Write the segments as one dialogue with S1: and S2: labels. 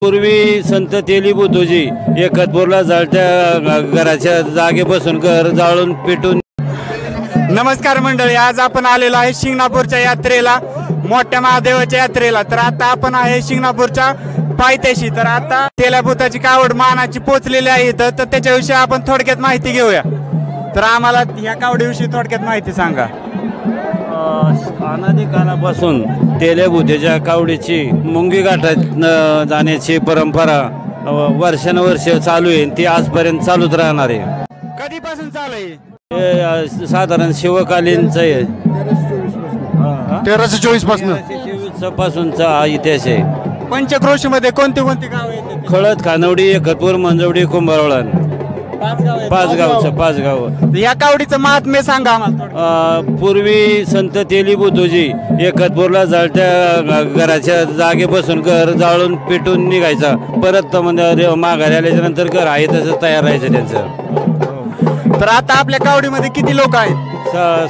S1: पूर्वी संत तेली बुद्धूजी एकतपूरला जळत्या घराच्या जागेपासून घर जाळून पेटून.
S2: नमस्कार मंडळी, आज आपण आलेलो आहे शिंगणापूरच्या यात्रेला, मोठ्या महादेवाच्या यात्रेला. तर आता आपण आहे शिंगणापूरच्या पायथ्याशी. तर आता तेलाभूताची कावड मानाची पोचलेली आहे तर त्याच्याविषयी आपण थोडक्यात माहिती घेऊया. तर आम्हाला ह्या कावडीविषयी थोडक्यात माहिती सांगा.
S1: अनादी काळापासून तेल्याभूतेच्या कावडीची मुंगी घाटात जाण्याची परंपरा वर्षानुवर्ष चालू आहे. ती आजपर्यंत चालूच राहणार आहे.
S2: कधीपासून चालू आहे?
S1: साधारण शिवकालीनच आहे.
S3: 1324
S1: पासूनचा हा इतिहास आहे.
S2: पंचक्रोशी मध्ये कोणती कोणती गाव आहेत?
S1: खळद, खानवडी, एकतपूर, मंजवडी, कुंभारवळण. पाच गाव.
S2: या कावडीचं महात्म्य सांगा आम्हाला.
S1: पूर्वी संत तेली बुद्धूजी एकतपूरला जळत्या घराच्या जागेपासून घर जाळून पेटून निघायचा. परत म्हणजे माघारी आल्याच्या नंतर घर आहे तसं तयार राहायचं त्यांचं.
S2: तर आता आपल्या कावडीमध्ये किती लोक आहेत?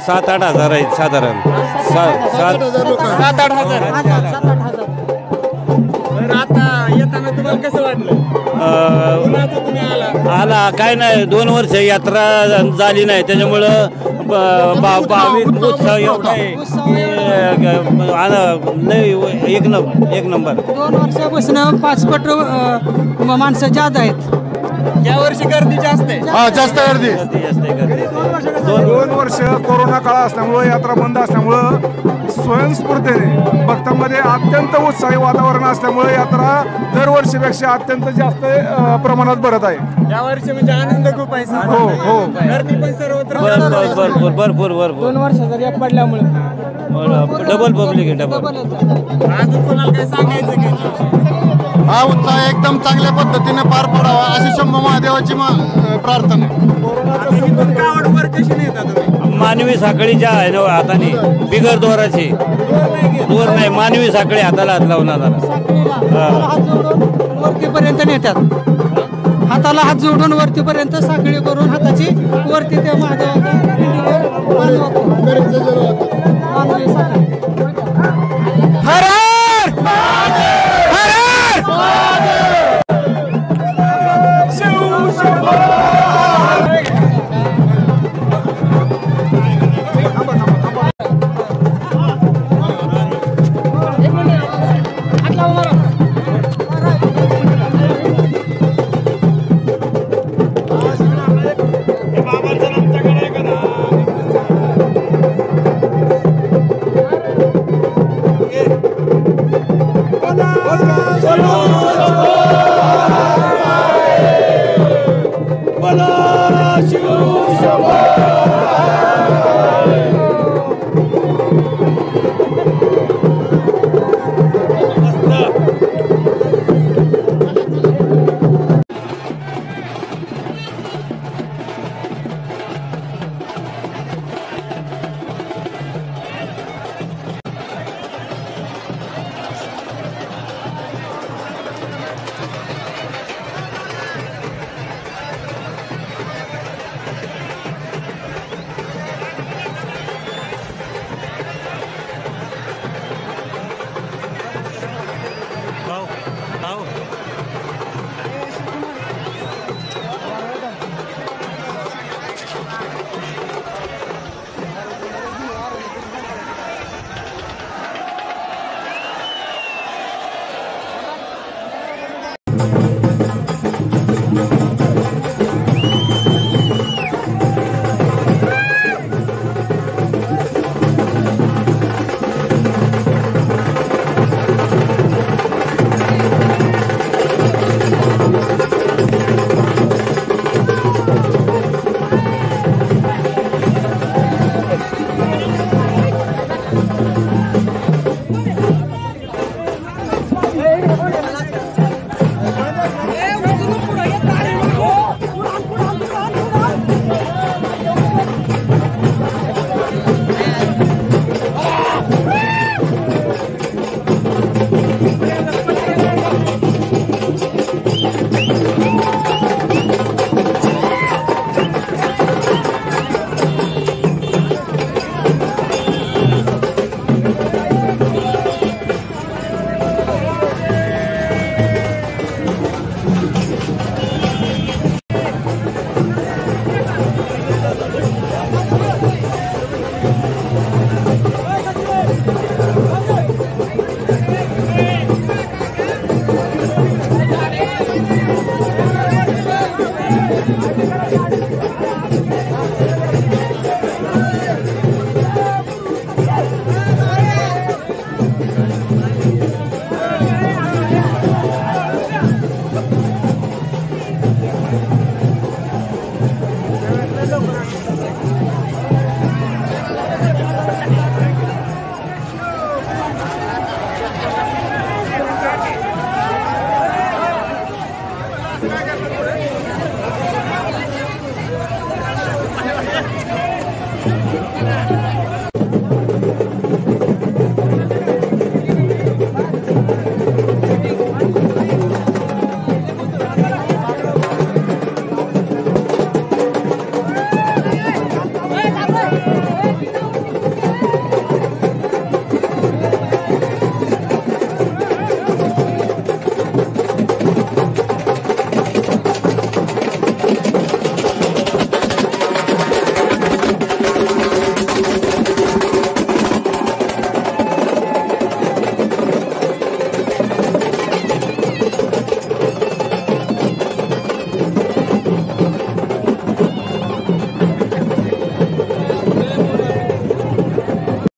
S1: 7-8 हजार आहेत साधारण.
S2: 7-8 हजार. तर आता येताना तुम्हाला कसं वाटलं?
S1: आला काय नाही, 2 वर्ष यात्रा झाली नाही त्याच्यामुळं भाविक उत्साह एवढा आहे. एक नंबर.
S4: 2 वर्षापासून 5 पट माणसं जास्त आहेत.
S2: या वर्षी गर्दी जास्त आहे.
S3: जास्त गर्दी.
S5: 2 वर्ष कोरोना काळ असल्यामुळे, यात्रा बंद असल्यामुळं स्वयंस्फूर्तीने भक्तांमध्ये अत्यंत उत्साही वातावरण असल्यामुळे यात्रा दरवर्षीपेक्षा अत्यंत जास्त प्रमाणात भरत आहे.
S2: या वर्षी म्हणजे आनंद खूप आहे.
S5: हो.
S2: गर्दी पण सर्वत्र
S1: भरपूर
S4: 2 वर्षाचा गॅप पडल्यामुळे
S1: डबल पब्लिक आहे. डबल.
S2: अजून कोणाला काय सांगायचं की?
S3: हा उत्साह एकदम चांगल्या पद्धतीने पार पडावा अशी शंभू महादेवाची प्रार्थना.
S2: कावडवर कशी नेता तुम्ही?
S1: मानवी साखळीच्या आहे ना हाताने, बिगर दोराची. दोर नाही, मानवी साखळी हाताला हात लावणार.
S4: हात जोडून वरतीपर्यंत नेतात. हाताला हात जोडून वरतीपर्यंत साखळी करून हाताची वरती त्या महादेवाच्या